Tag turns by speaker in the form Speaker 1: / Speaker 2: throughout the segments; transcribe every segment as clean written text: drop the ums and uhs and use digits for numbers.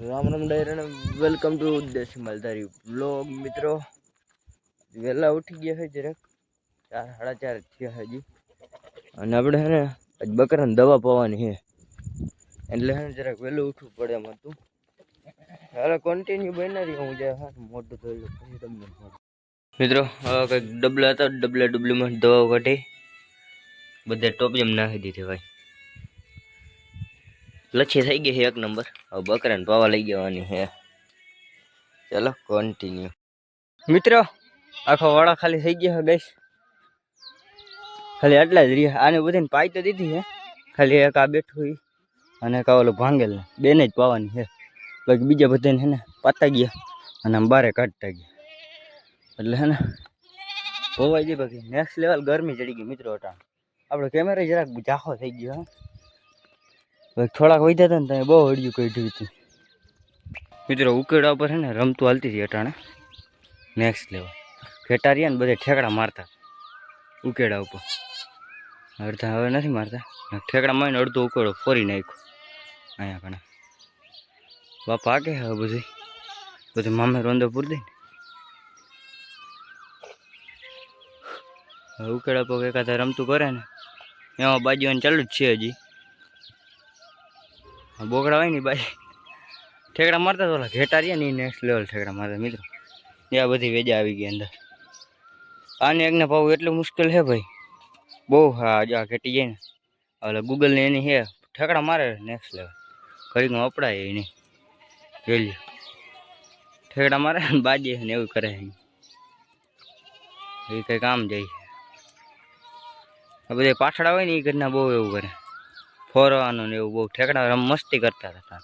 Speaker 1: Ram Ram ડાયરા welcome to દેશી માલધારી vlog મિત્રો. વહેલા ઉઠી ગયા છે જરાક 4 સાડા 4 થયા હજી. અને આપણે હે ને આજ બકરાને દવા પાવાની છે એટલે હે ને જરાક વહેલું ઉઠવું પડે એમ હતું. હાલો કન્ટિન્યુ બના રહી હું જ્યાં મોટું થયેલું પછી તમને મિત્રો. હવે કંઈક ડબલા હતા, ડબલામાં દવાઓ કાઢી બધે ટોપિયમ નાખી દીધી ભાઈ. લચ્છી થઈ ગઈ છે 1 નંબર. હવે બકરાને પાવા લઈ જવાની છે. ચાલો કન્ટિન્યુ મિત્રો. આખો વાળા ખાલી થઈ ગયા છે ગઈશ. ખાલી આટલા જ રહ્યા. આને બધાને પાઈ તો દીધી છે, ખાલી એક આ બેઠું અને એક ઓલો ભાંગેલ બેને જ પાવાની છે. બાકી બીજા બધાને હે ને પાતા ગયા અને આમ બારે કાઢતા ગયા એટલે હે ને હોવાય ગઈ. બાકી નેક્સ્ટ લેવલ ગરમી ચડી ગઈ મિત્રો. અટાણ આપણો કેમેરા જરાક ઝાખો થઈ ગયો. થોડાક વધ્યા હતા ને ત્યાં બહુ હળિયું કાઢ્યું હતું મિત્રો. ઉકેડા ઉપર છે ને રમતું હાલતી હતી અટાણે નેક્સ્ટ લેવલ. ઘેટા રહ્યા ને બધા ઠેકડા મારતા ઉકેડા ઉપર. અડધા હવે નથી મારતા. ઠેકડા મારીને અડધો ઉકેડો ફોરી નાખ્યો અહીંયા કણે. બાપા આગે હવે બધું મામે રોંદો પૂરી દઈ ને ઉકેડા પર એકાદા રમતું કરે ને એમાં બાજુવાનું ચાલુ જ છે હજી. બોકડા હોય ને બાઈ ઠેકડા મારતા તો ઓલા ઘેટા રહ્યા ને એ નેક્સ્ટ લેવલ ઠેકડા મારતા મિત્રો. ત્યાં બધી વેજા આવી ગઈ અંદર. આને એકને પાવું એટલું મુશ્કેલ છે ભાઈ બહુ. હા જો આ ઘેટી જાય ને ઓલા ગૂગલ ને એની હે ઠેકડા મારે નેક્સ્ટ લેવલ. ઘડીકમાં અપડાય એ નહીં વેલ્યુ. ઠેકડા મારે ને બાજે ને એવું કરે એ કંઈ કામ જાય. આ બધા પાછળ હોય ને એ ઘરના બહુ એવું કરે ફોરવાનું ને એવું બહુ. ઠેકડા મસ્તી કરતા હતા.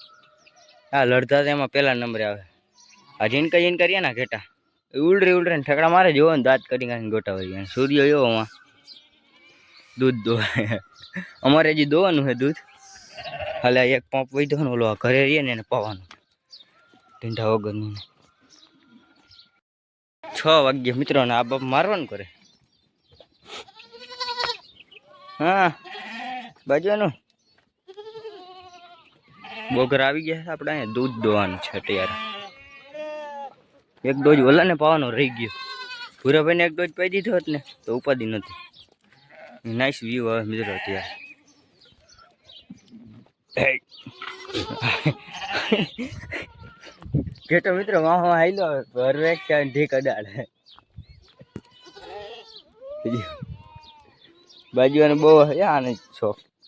Speaker 1: હા લડતા હતા એમાં પહેલા નંબરે આવે. આ જીનકા રહ્યા ને ઘેટા ઉલરે ને ઠેકડા મારે જોવો ને દાંત કરી કાઢીને ગોટા વળી ગયા. સૂર્ય એવો આમાં દૂધ દોવાય. અમારે હજી દોવાનું છે દૂધ. હાલે એક પંપ વધ્યો ને ઓલો ઘરે રહીએ ને એને પાવાનું ઢીંઢા વગરનું. 6 વાગ્યા મિત્રો ને આ બાપ મારવાનું કરે. હા બાજવાનું બોગર આવી ગયા છે. આપણે અહીંયા દૂધ દોવાનું છે ત્યારે. એક ડોઝ ઓલા ને પાવાનો રહી ગયો. ભૂરાભાઈને એક ડોઝ પાઈ દીધો હોત ને તો ઉપાધિ નથી. નાઇસ વ્યૂ આવે મિત્રો અત્યારે. ઘેટો મિત્રો વાહ આયલો હરવેક ત્યાં ઢીક અડાડે. બાજુવાનું બહુ આને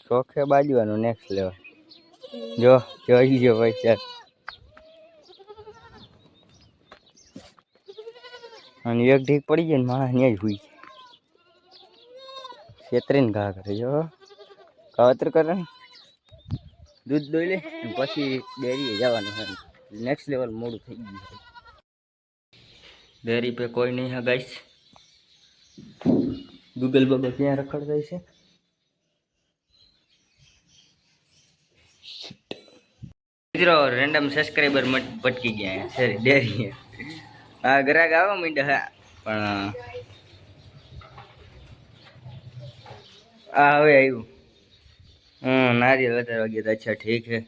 Speaker 1: શોખ છે બાજુવાનું નેક્સ્ટ લેવલ. જો જોઈ ગયો ભાઈ. અને એક ઢીક પડી જાય ને માણસ ત્યાં જ હુઈ છેતરીને ઘા કરે. જો કાવતર કરે ને દૂધ દોઈ લે પછી ડેરીએ જવાનું હોય. નેક્સ્ટ લેવલ મોડું થઈ ગયું છે. ડેરી પે કોઈ નહીં હે ગાઈસ. ગૂગલ બાબા ક્યાં રખડતા છે. મિત્રો રેન્ડમ સબસ્ક્રાઈબર ભટકી ગયા છે ડેરી. હા ગ્રાહક આવવા માંડ્યા પણ હવે આવ્યું. નારિયેલ વધારે વાગ્યા તો અચ્છા ઠીક છે.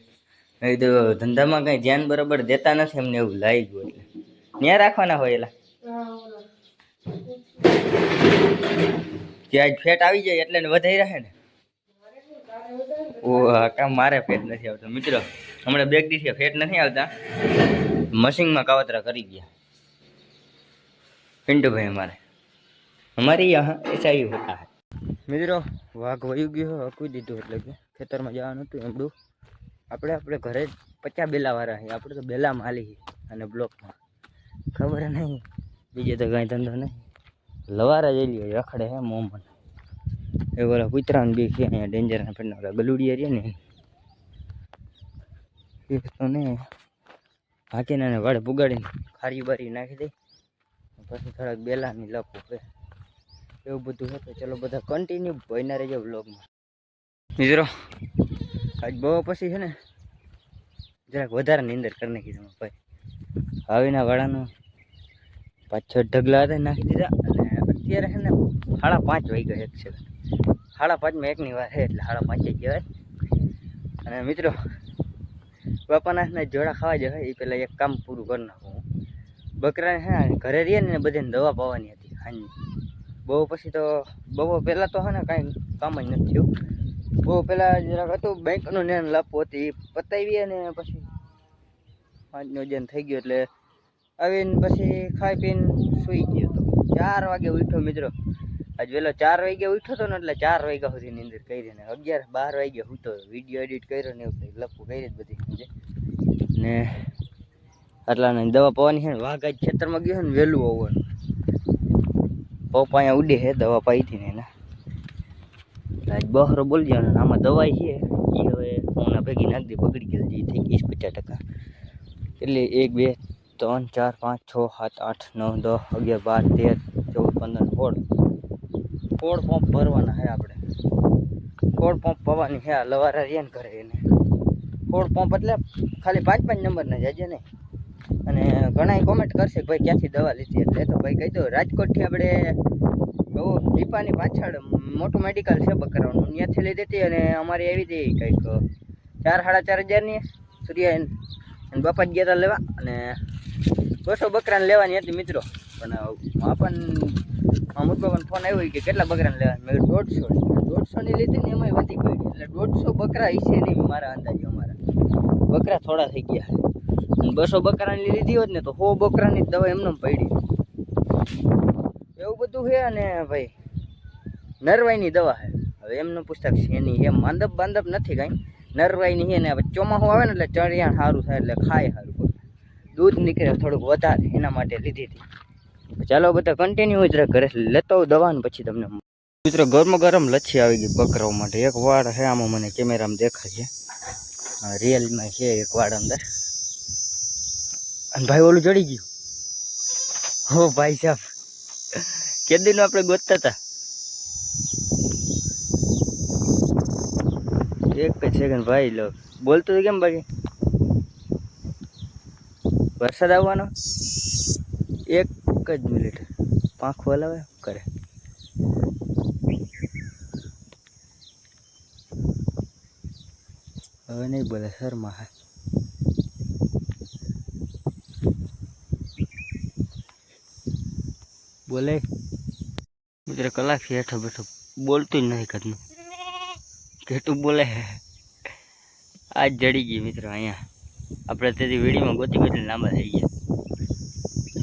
Speaker 1: એ તો ધંધામાં કઈ ધ્યાન બરાબર દેતા નથી એમને એવું લાગ્યું. એટલે ત્યાં રાખવાના હોય એલા ત્યાં ફેટ આવી જાય એટલે વધારી રાખે ને. ઓ કામ મારે ફેટ નથી આવતો મિત્રો. હમણાં 2 દિવસે ફેટ નથી આવતા. મશીનમાં કાવતરા કરી ગયા પિન્ટુભાઈ અમારી યહાં એસા ही होता है મિત્રો. વાઘ વયું ગયો હકવી દીધું એટલે કે ખેતરમાં જવાનું હતું એમડું. આપણે ઘરે 50 બેલાવાળા છે. આપણે તો બેલામાં હાલી અને બ્લોકમાં ખબર નહીં. બીજે તો કાંઈ ધંધો નહીં. લવારા જઈ લ્યો રખડે હે મોમન. એ બોલા કૂતરાને બી છે અહીંયા ડેન્જરના પેટના ગલુડિયા રહ્યા ને એ તો નહીં હાકીને વાડે પુગાડીને ખારી બારી નાખી દઈ પછી થોડાક બેલાની લપો છે એવું બધું છે. તો ચલો બધા કન્ટિન્યુ ભયના રહેજો વ્લોગમાં મિત્રો. આજ બહુ પછી છે ને જરાક વધારે નીંદર કરી નાખી તમે ભાઈ. આવીના વાળાનું 5-6 ઢગલા હતા નાખી દીધા. અને અત્યારે છે ને 5:30 વાગ્યા. 1 સેકન્ડ 5:30 એકની વાર છે એટલે 5:30 કહેવાય. અને મિત્રો બાપાના હાથના જોડા ખાવા જાય એ પહેલાં એક કામ પૂરું કરી નાખું હું. બકરાને હે ઘરે રહીએ ને બધાને દવા પાવાની હતી હાંજની. બહુ પછી તો બહુ પહેલાં તો હે ને કાંઈ કામ જ નથી થયું. બહુ પહેલાં જરાક હતું બેંકનું ને લાપવું હતી એ પતાવી અને પછી 5નો જેન થઈ ગયો એટલે આવીને પછી ખાઈ પીને સૂઈ ગયો હતો. 4 વાગે ઉઠ્યો મિત્રો. આજ વહેલો 4 વાગે ઉઠ્યો હતો ને એટલે 4 વાગ્યા સુધી નીંદર કરી ને 11-12 વાગે સૂતો. વિડીયો એડિટ કર્યો ને એવું કંઈ લપવું કરી જ બધી સમજે ને આટલાને દવા પાવાની છે ને. વાઘ આજ ખેતરમાં ગયો ને વહેલું આવવાનું. પપ્પા અહીંયા ઉડે છે દવા પાઈ હતી ને એના આજ બહરો બોલી જવાનો. આમાં દવાઈ છે એ હવે હું ભેગી નાખી દે. બગડી ગયેલી થઈ ગઈ 50%. એટલે 1 2 3 4 5 6 7 8 9 10 11 12 13 14 15 16 પંપ ભરવાના છે આપણે. 16 પંપ પવાની છે. લવારા રહ્યા ને કરે એને 16 પંપ એટલે ખાલી 5-5 નંબરના જાજે નહીં. અને ઘણા કોમેન્ટ કરશે કે ભાઈ ક્યાંથી દવા લીધી એટલે તો ભાઈ કહી દો રાજકોટથી આપણે બહુ દીપાની પાછળ મોટું મેડિકલ છે બકરાનું ત્યાંથી લીધી હતી. અને અમારી આવી હતી કંઈક 4-4.5 હજારની સૂર્યા અને બાપા જ ગયા હતા લેવા. અને 200 બકરાને લેવાની હતી મિત્રો. પણ અમુક બાપાને ફોન આવ્યો કે કેટલા બકરાને લેવા. મેં 150ની લીધી ને એમાંય વધી પડી. એટલે 150 બકરા હશે નહીં મારા અંદાજે. અમારા બકરા થોડા થઈ ગયા. 200 બકરાની લીધી હોત ને તો 100 બકરાની દવા એમને પડી. એવું બધું છે. અને ભાઈ નરવાઈની દવા છે. હવે એમનું પુસ્તક છે એની એમ માંદપ બાંદપ નથી કાંઈ. નરવાઈની છે ને ચોમાસું આવે ને એટલે ચરિયાણ સારું થાય એટલે ખાય સારું. દૂધ નીકળે થોડુંક વધારે એના માટે લીધી હતી. ચાલો બધા કન્ટિન્યુ જ ઘરે લેતો હોઉં દવા ને પછી તમને મિત્રો ગરમ લચ્છી આવી ગઈ બકરાઓ માટે. એક વાડ છે આમાં મને કેમેરામાં દેખાય છે. રિયલમાં છે એક વાડ અંદર. અને ભાઈ ઓલું ચડી ગયું. હો ભાઈ સાહેબ કેદીનું આપણે ગોતતા હતા. એક જ સેકન્ડ ભાઈ લો બોલતું હતું કેમ બાકી વરસાદ આવવાનો. 1 જ મિનિટ પાંખ હલાવે કરે. હવે નહીં બોલે શર્મા હે. બોલે મિત્ર કલાકથી હેઠો બેઠો બોલતું જ નથી કદનું. કેટલું બોલે આજ જડી ગઈ મિત્રો. અહીંયા આપણે તેથી વીડીમાં ગોતી લાંબા થઈ ગયા.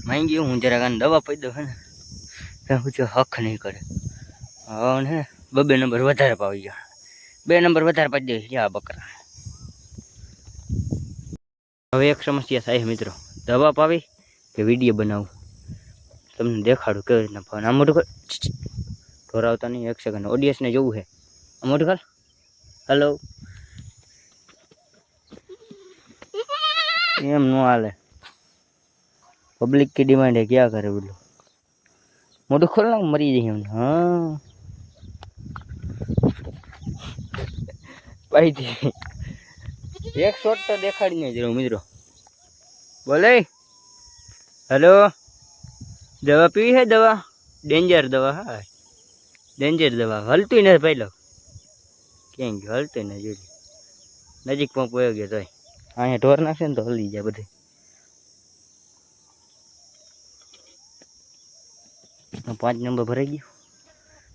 Speaker 1: માંગી ગયું હું જરાક આને દવા પી દઉં છે ને ત્યાં હું હક નહીં કરે. હવે ને 2 નંબર વધારે પાવી ગયા. 2 નંબર વધારે પાડી દે આ બકરા. હવે એક સમસ્યા થાય મિત્રો. દવા પાવી કે વિડીયો બનાવું તમને દેખાડું કેવી રીતના ફોન. આ મોટું ઢોરાવતા નહીં. 1 સેકન્ડ ઓડિયન્સને જોવું છે. આ મોટું કર. હેલો એમ ન હાલે. પબ્લિક की डिमांड है क्या करे बोलो. मोटू खोल ना मरी जाए हम. हाँ भाई थी एक शॉट तो देखाड़ी नहीं जरूर मित्रों. बोले हेलो दवा पी है. दवा डेंजर दवा है. डेंजर दवा हलती नहीं पहले क्या हलती नहीं जो नजीक पंप हो गया तो अँ ढोर नाखे तो हली जाए बधे. 5 નંબર ભરાઈ ગયું.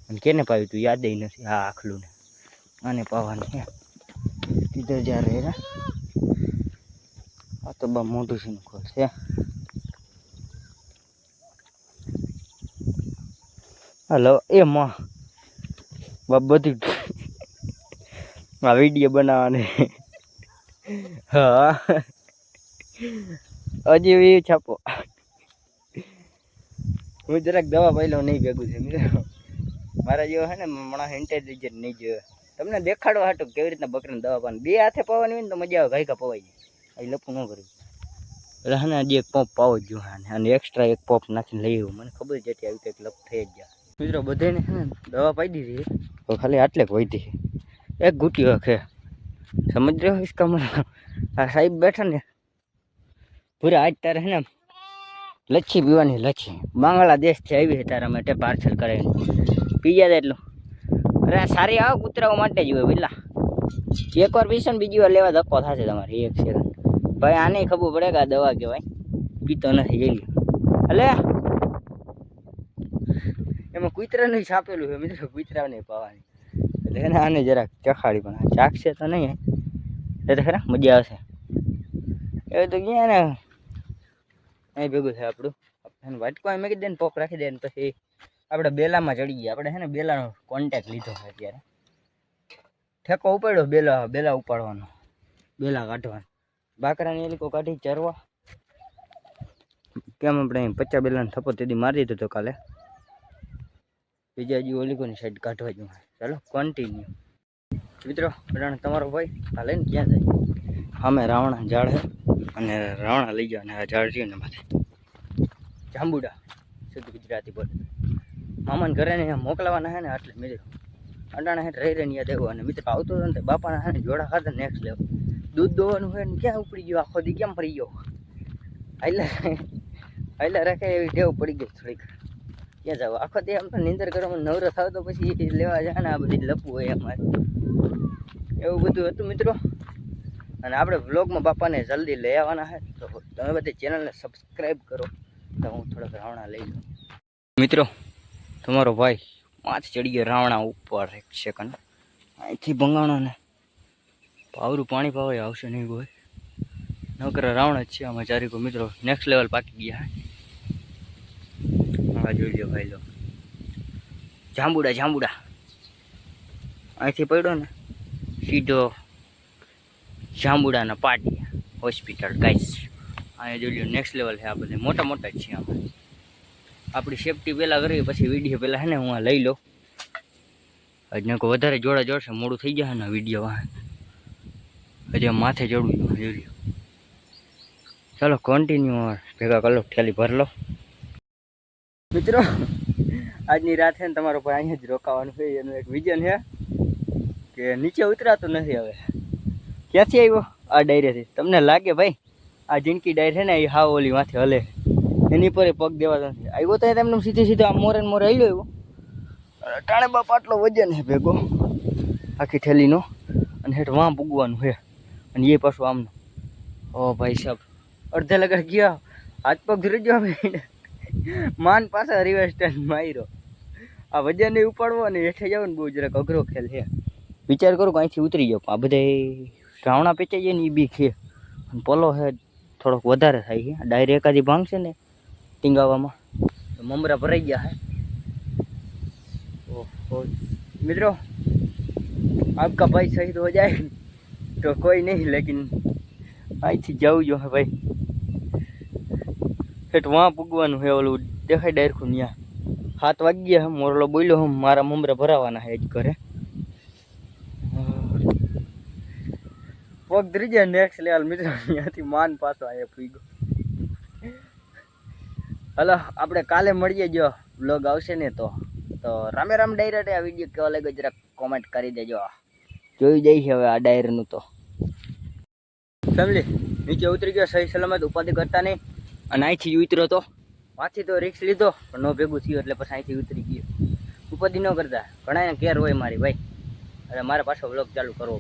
Speaker 1: અને કેને પાવ્યું તું યાદ નથી. હા આખલું ને આને પાવાનું છે. કીધર જા રહે. આ તો બા મોટું છે ખોલ છે. હલો એ માં બાપ બધું આ વિડીયો બનાવવાની. હા હજી છાપો. હું જરાક દવા પહેલો નહીં ભેગું છે મિત્રો. મારા જેવો છે ને માણસ ઇન્ટેલિજન્ટ નહીં જોયો. તમને દેખાડવા હાટું કેવી રીતના બકરાને દવા પાવાની. 2 હાથે પાવાની હોય ને તો મજા આવે. ઘાયકા પવાઈ જાય. અહીં લપું ન કર્યું એટલે હા ને હજી 1 પંપ પાવો જ જોઈએ. અને એક્સ્ટ્રા 1 પંપ નાખીને લઈ આવ્યું. મને ખબર જ હતી આવી કંઈક લપ થઈ જ જાય મિત્રો. બધાને છે ને દવા પાઈ દીધી તો ખાલી આટલે વહીતી છે. 1 ઘૂંટી હખે સમજ રહ્યો इसका मतलब. આ સાહેબ બેઠા ને પૂરા આજ તારે છે ને લચ્છી પીવાની. લચ્છી બાંગ્લાદેશથી આવી છે તારા માટે પાર્સલ કરેલી. પી જાય એટલું. અરે સારી આવો કૂતરાઓ માટે જ હોય પેલા. 1 વાર પીશો ને બીજી વાર લેવા ધક્કો થશે તમારે. 1 સેકન્ડ ભાઈ આને ખબર પડે કે આ દવા કહેવાય, પીતો નથી જઈ એટલે એમાં કૂતરાનું છાપેલું છે મિત્રો, કૂતરા નહીં પાવાની એટલે એને આને જરાક ચખાડી પણ ચાખશે તો નહીં એ તો ખરા મજા આવશે. એ તો ગયા ને અહીં ભેગું થાય આપણું વાટકો મેં કીધે ને પોપ રાખી દે ને પછી આપણે બેલામાં ચડી ગયા. આપણે છે ને બેલાનો કોન્ટેક્ટ લીધો છે અત્યારે, ઠેકો ઉપાડ્યો બેલા ઉપાડવાનો, બેલા કાઢવાનો. બાકરાની એ લોકો કાઢી ચરવા કેમ આપણે 50 બેલાનો થપ્પો તેથી મારી દીધો હતો કાલે. બીજા હજી ઓલીકોની સાઈડ કાઢવા જ. ચાલો કન્ટિન્યુ મિત્રો. તમારો ભાઈ આ લઈને ક્યાં જાય? અમે રાવણા ઝાડ છે અને રાવણા લઈ જાવ. અને આ ઝાડ છે ને માથે જાંબુડા શુદ્ધ ગુજરાતી બોલે. મામાને ઘરે ને મોકલાવાના છે ને એટલે મિત્રો અટાણા હેઠ રહી રહીને યાદ આવ્યો. અને મિત્રો આવતો હતો ને બાપાના છે ને જોડા ખાતા નેક્સ્ટ લેવલ. દૂધ દોવાનું હોય ને ક્યાં ઉપડી ગયો, આખો દી કેમ ફરી ગયો. હાઈલા રાખે એવી ટેવ પડી ગઈ થોડીક. ક્યાં જાવ આખો દી આમ તો નિંદર કરવામાં નવરો થાવ તો પછી લેવા જાય ને આ બધી લપવું હોય અમારે, એવું બધું હતું મિત્રો. અને આપણે વ્લોગમાં બાપાને જલ્દી લઈ આવવાના છે, તો તમે બધી ચેનલને સબસ્ક્રાઈબ કરો તો હું થોડાક રાવણા લઈ લઉં. મિત્રો તમારો ભાઈ માથે ચડી ગયો રાવણા ઉપર. એક સેકન્ડ અહીંથી ભંગાણો ને પાવરું પાણી પાવાય આવશે નહીં કોઈ, નકર રાવણા જ છે આમાં ચારીકો. મિત્રો નેક્સ્ટ લેવલ પાકી ગયા. હા જોઈ લો ભાઈ લો જાંબુડા અહીંથી પડ્યો ને સીધો જાંબુડાના પાટિયા હોસ્પિટલ ગાઈસ. અહીંયા જોઈ લો નેક્સ્ટ લેવલ છે. આ બધે મોટા જ છે. આમાં આપણી સેફટી પહેલાં કરવી પછી વિડીયો પહેલાં છે ને હું આ લઈ લો. હજી કોઈ વધારે જોડા જોડશે મોડું થઈ જાય ને વિડીયો વાહ હજી માથે ચડવું જોઈ લો. ચાલો કન્ટિન્યુ ભેગા કરી લો, ઠેલી ભર લો. મિત્રો આજની રાત છે ને તમારો ભાઈ અહીંયા જ રોકાવાનું છે. એનું એક વિઝન છે કે નીચે ઉતરાતું નથી. હવે ક્યાંથી આવ્યો? આ ડાયરેથી. તમને લાગે ભાઈ આ જિંદગી ડાયર છે ને એ હાવ ઓલી માથે હલે, એની પર પગ દેવા નથી આવ્યો. તો એમને સીધો આ મોરે મોરે આવ્યો. ટાણે બાપ આટલો વજન છે ભેગો આખી ઠેલીનો, અને હેઠ વાં પૂગવાનું છે. અને એ પાછું આમનું. ઓ ભાઈ સાહેબ અડધે લગડ ગયા, હાથ પગ ધરી ગયો. માન પાછા રિવર્સ ટર્ન માર્યો. આ વજન નહીં ઉપાડવો અને હેઠે જાવ ને બહુ જરાક અઘરો ખેલ છે. વિચાર કરું કે અહીંથી ઉતરી જાવ. આ બધા રાવણા પેચાઈ જાય ને એ બી ખે અને પોલો છે થોડોક વધારે થાય છે. ડાયરેક્ટ એકાદી ભાંગશે ને ટીંગાવામાં તો મમરા ભરાઈ ગયા હે. ઓહો મિત્રો આપકા ભાઈ શહીદ હો જાય તો કોઈ નહીં, લેકિન અહીંથી જવું જો હે ભાઈ. હેઠ વાં પૂગવાનું છે. ઓલું દેખાય ડાયરખું ત્યાં 7 વાગ્યા. મોરલો બોલ્યો હું મારા મમરા ભરાવાના છે જ ઘરે. પગ ધરી જાય નેક્સ્ટ લેવલ મિત્રો. ત્યાંથી માન પાછો અહીંયા પૂગ્યો. હલો આપણે કાલે મળીએ. જો બ્લોગ આવશે ને તો રામે રામ ડાયરેક્ટ. આ વિડીયો કેવો લાગ્યો જરાક કોમેન્ટ કરી દેજો. જોઈ જાય છે હવે આ ડાયરનું તો ફેમિલી. નીચે ઉતરી ગયો સહી સલામત, ઉપાધિ કરતા નહીં. અને અહીંથી ઉતર્યો તો પાછી તો રિક્સ લીધો પણ ન ભેગું થયું એટલે પછી અહીંથી ઉતરી ગયો. ઉપાધિ ન કરતા ઘણા કેર હોય મારી ભાઈ. એટલે મારે પાછો બ્લોગ ચાલુ કરવો.